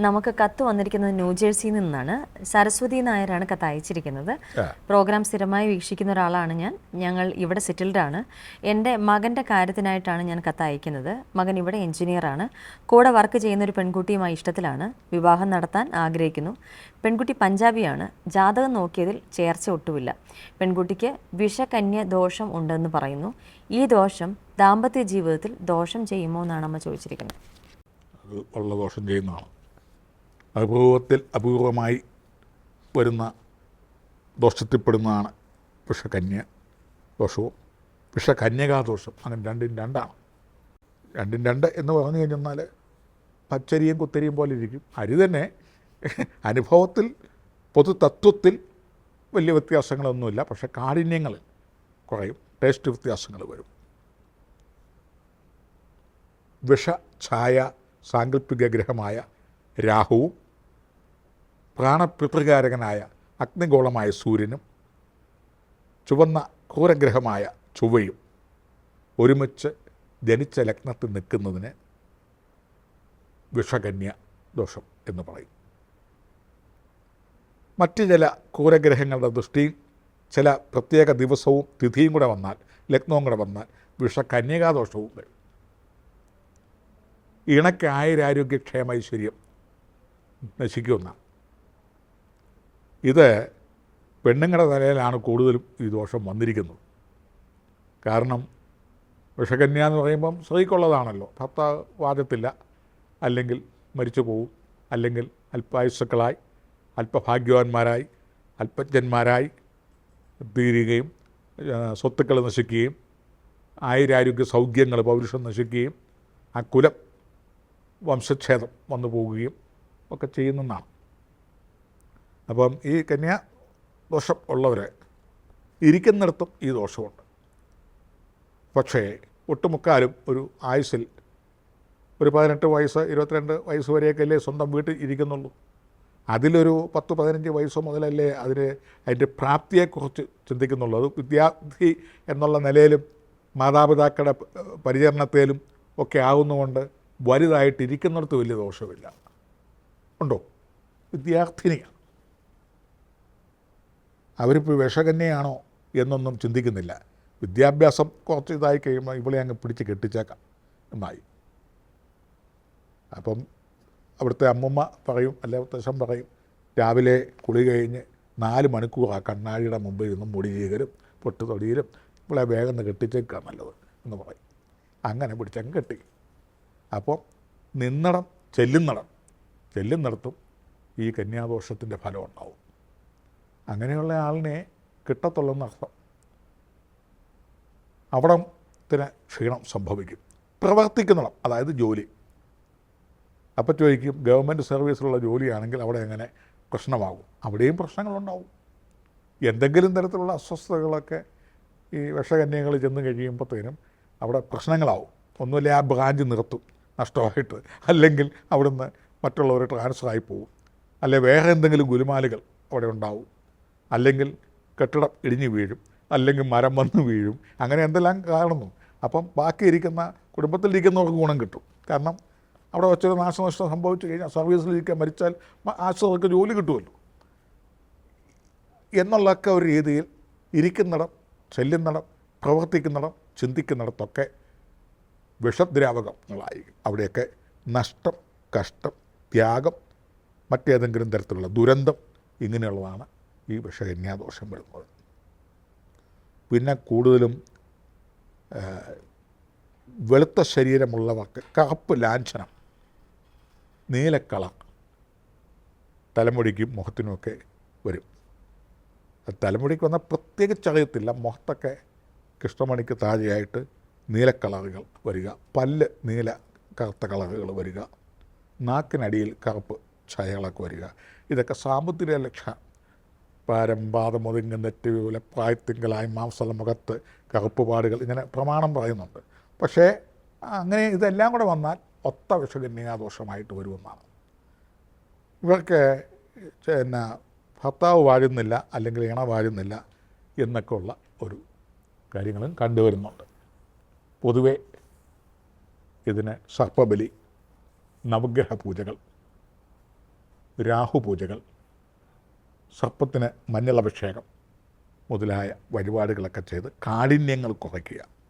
നമുക്ക് കത്ത് വന്നിരിക്കുന്നത് ന്യൂജേഴ്സിയിൽ നിന്നാണ്. സരസ്വതി നായരാണ് കത്ത് അയച്ചിരിക്കുന്നത്. പ്രോഗ്രാം സ്ഥിരമായി വീക്ഷിക്കുന്ന ഒരാളാണ് ഞാൻ. ഞങ്ങൾ ഇവിടെ സെറ്റിൽഡാണ്. എൻ്റെ മകൻ്റെ കാര്യത്തിനായിട്ടാണ് ഞാൻ കത്ത് അയക്കുന്നത്. മകൻ ഇവിടെ എഞ്ചിനീയറാണ്. കൂടെ വർക്ക് ചെയ്യുന്ന ഒരു പെൺകുട്ടിയുമായി ഇഷ്ടത്തിലാണ്. വിവാഹം നടത്താൻ ആഗ്രഹിക്കുന്നു. പെൺകുട്ടി പഞ്ചാബിയാണ്. ജാതകം നോക്കിയതിൽ ചേർച്ച ഒട്ടുമില്ല. പെൺകുട്ടിക്ക് വിഷകന്യ ദോഷം ഉണ്ടെന്ന് പറയുന്നു. ഈ ദോഷം ദാമ്പത്യ ജീവിതത്തിൽ ദോഷം ചെയ്യുമോ എന്നാണ് അമ്മ ചോദിച്ചിരിക്കുന്നത്. അത് ഉള്ള ദോഷം ചെയ്യുന്നതാണ്. അപൂർവമായി വരുന്ന ദോഷത്തിൽപ്പെടുന്നതാണ് വിഷകന്യ ദോഷവും വിഷകന്യകാദോഷം. അങ്ങനെ രണ്ടും രണ്ടാണ്. രണ്ടും രണ്ട് എന്ന് പറഞ്ഞു കഴിഞ്ഞാൽ പച്ചരിയും കുത്തരിയും പോലെ ഇരിക്കും. അരി തന്നെ അനുഭവത്തിൽ പൊതുതത്വത്തിൽ വലിയ വ്യത്യാസങ്ങളൊന്നുമില്ല. പക്ഷേ കാഠിന്യങ്ങൾ കുറയും, ടേസ്റ്റ് വ്യത്യാസങ്ങൾ വരും. വിഷഛായ സാങ്കല്പിക ഗ്രഹമായ രാഹുവും പ്രാണപിതൃകാരകനായ അഗ്നിഗോളമായ സൂര്യനും ചുവന്ന ക്രൂരഗ്രഹമായ ചൊവ്വയും ഒരുമിച്ച് ജനിച്ച ലഗ്നത്തിൽ നിൽക്കുന്നതിന് വിഷകന്യ ദോഷം എന്ന് പറയും. മറ്റ് ചില ക്രൂരഗ്രഹങ്ങളുടെ ദൃഷ്ടിയിൽ ചില പ്രത്യേക ദിവസവും തിഥിയും കൂടെ വന്നാൽ, ലഗ്നവും കൂടെ വന്നാൽ വിഷകന്യകാദോഷവും വരും. ഇണയ്ക്ക് ആയുരാരോഗ്യക്ഷേമ ഐശ്വര്യം നശിക്കുന്ന ഇത് പെണ്ണുങ്ങളുടെ തലയിലാണ് കൂടുതലും ഈ ദോഷം വന്നിരിക്കുന്നത്. കാരണം വിഷകന്യ എന്ന് പറയുമ്പം സ്ത്രീക്കുള്ളതാണല്ലോ. ഭർത്താവ് വാദത്തില്ല, അല്ലെങ്കിൽ മരിച്ചു പോവും, അല്ലെങ്കിൽ അല്പായുസ്സുക്കളായി അല്പഭാഗ്യവാന്മാരായി അല്പജ്ഞന്മാരായി തീരുകയും സ്വത്തുക്കൾ നശിക്കുകയും ആയുരാരോഗ്യ സൗഖ്യങ്ങൾ പൗരുഷം നശിക്കുകയും ആ കുലം വംശച്ഛേദം വന്നു പോവുകയും ഒക്കെ ചെയ്യുന്നതാണ്. അപ്പം ഈ കന്യാ ദോഷം ഉള്ളവർ ഇരിക്കുന്നിടത്തും ഈ ദോഷമുണ്ട്. പക്ഷേ ഒട്ടുമുക്കാലും ഒരു ആയുസ്സിൽ ഒരു 18 വയസ്സ് 22 വയസ്സ് വരെയൊക്കെയല്ലേ സ്വന്തം വീട്ടിൽ ഇരിക്കുന്നുള്ളൂ. അതിലൊരു 10-15 വയസ്സ് മുതലല്ലേ അതിൻ്റെ പ്രാപ്തിയെക്കുറിച്ച് ചിന്തിക്കുന്നുള്ളൂ. അത് വിദ്യാർത്ഥി എന്നുള്ള നിലയിലും മാതാപിതാക്കളുടെ പരിചരണത്തിലും ഒക്കെ ആകുന്നതുകൊണ്ട് വലുതായിട്ടിരിക്കുന്നിടത്ത് വലിയ ദോഷമില്ല. ഉണ്ടോ? വിദ്യാർത്ഥിനിയാണ്. അവരിപ്പോൾ വിഷകന്യയാണോ എന്നൊന്നും ചിന്തിക്കുന്നില്ല. വിദ്യാഭ്യാസം കുറച്ച് ഇതായി കഴിയുമ്പോൾ ഇവളെ അങ്ങ് പിടിച്ച് കെട്ടിച്ചേക്കാം എന്നായി. അപ്പം അവിടുത്തെ അമ്മമ്മ പറയും, അല്ലെ മുത്തശ്ശൻ പറയും, രാവിലെ കുളി കഴിഞ്ഞ് 4 മണിക്കൂർ ആ കണ്ണാടിയുടെ മുമ്പിൽ നിന്നും മുടി ചീകലും പൊട്ട് തൊടിയിലും ഇവളെ വേഗം കെട്ടിച്ചേക്കുക നല്ലത് എന്ന് പറയും. അങ്ങനെ പിടിച്ചങ്ങ് കെട്ടി. അപ്പോൾ നിന്നിടം ചെല്ലുന്നിടത്തും ഈ കന്യാദോഷത്തിൻ്റെ ഫലം ഉണ്ടാവും. അങ്ങനെയുള്ള ആളിനെ കിട്ടത്തുള്ളെന്നർത്ഥം. അവിടത്തിന് ക്ഷീണം സംഭവിക്കും. പ്രവർത്തിക്കുന്നിടം, അതായത് ജോലി. അപ്പം ചോദിക്കും, ഗവൺമെൻറ് സർവീസിലുള്ള ജോലിയാണെങ്കിൽ അവിടെ എങ്ങനെ പ്രശ്നമാകും? അവിടെയും പ്രശ്നങ്ങളുണ്ടാവും. എന്തെങ്കിലും തരത്തിലുള്ള അസ്വസ്ഥതകളൊക്കെ ഈ വിഷകന്യകൾ ചെന്ന് കഴിയുമ്പോഴത്തേനും അവിടെ പ്രശ്നങ്ങളാവും. ഒന്നുമില്ല, ആ ബ്രാഞ്ച് നിർത്തും നഷ്ടമായിട്ട്, അല്ലെങ്കിൽ അവിടുന്ന് മറ്റുള്ളവർ ട്രാൻസ്ഫറായി പോകും, അല്ലെ വേറെ എന്തെങ്കിലും ഗുലുമാലുകൾ അവിടെ ഉണ്ടാവും, അല്ലെങ്കിൽ കെട്ടിടം ഇടിഞ്ഞു വീഴും, അല്ലെങ്കിൽ മരം വന്ന് വീഴും. അങ്ങനെ എന്തെല്ലാം കാണുന്നു. അപ്പം ബാക്കിയിരിക്കുന്ന കുടുംബത്തിലിരിക്കുന്നവർക്ക് ഗുണം കിട്ടും. കാരണം അവിടെ വെച്ചൊരു നാശനഷ്ടം സംഭവിച്ചു കഴിഞ്ഞാൽ സർവീസിലിരിക്കാൻ മരിച്ചാൽ ആശ്രിതർക്ക് ജോലി കിട്ടുമല്ലോ എന്നുള്ളൊക്കെ ഒരു രീതിയിൽ ഇരിക്കുന്നിടം, ചെല്ലുന്നിടം, പ്രവർത്തിക്കുന്നിടം, ചിന്തിക്കുന്നിടത്തൊക്കെ വിഷദ്രാവകങ്ങളായിരിക്കും. അവിടെയൊക്കെ നഷ്ടം, കഷ്ടം, ത്യാഗം, മറ്റേതെങ്കിലും തരത്തിലുള്ള ദുരന്തം, ഇങ്ങനെയുള്ളതാണ് ഈ വിഷകന്യാദോഷം വരുന്നത്. പിന്നെ കൂടുതലും വെളുത്ത ശരീരമുള്ളവർക്ക് കറുപ്പ് ലാഞ്ചനം, നീലക്കളർ തലമുടിക്കും മുഖത്തിനുമൊക്കെ വരും. തലമുടിക്ക് വന്നാൽ പ്രത്യേകിച്ച് അറിയത്തില്ല. മുഖത്തൊക്കെ കൃഷ്ണമണിക്ക് താഴെയായിട്ട് നീലക്കളറുകൾ വരിക, പല്ല് നീല കറുത്ത കളറുകൾ വരിക, നാക്കിനടിയിൽ കറുപ്പ് ഛായകളൊക്കെ വരിക. ഇതൊക്കെ സാമുദ്രിക ലക്ഷണം. പാരം ഒതുങ്ങുന്ന നെറ്റുവിലെ പ്രായത്തിങ്കലായി മാംസല മുഖത്ത് കറുപ്പ് പാടുകൾ, ഇങ്ങനെ പ്രമാണം പറയുന്നുണ്ട്. പക്ഷേ അങ്ങനെ ഇതെല്ലാം കൂടെ വന്നാൽ ഒത്ത വിഷകന്യാദോഷമായിട്ട് വരുമെന്നാണ്. ഇവർക്ക് ഭർത്താവ് വാഴുന്നില്ല, അല്ലെങ്കിൽ ഇണ വാഴുന്നില്ല എന്നൊക്കെ ഉള്ള ഒരു കാര്യങ്ങളും കണ്ടുവരുന്നുണ്ട്. പൊതുവെ ഇതിന് സർപ്പബലി, നവഗ്രഹ പൂജകൾ, രാഹുപൂജകൾ, സർപ്പത്തിന് മഞ്ഞളഭിഷേകം മുതലായ വഴിപാടുകളൊക്കെ ചെയ്ത് കാഠിന്യങ്ങൾ കുറയ്ക്കുക.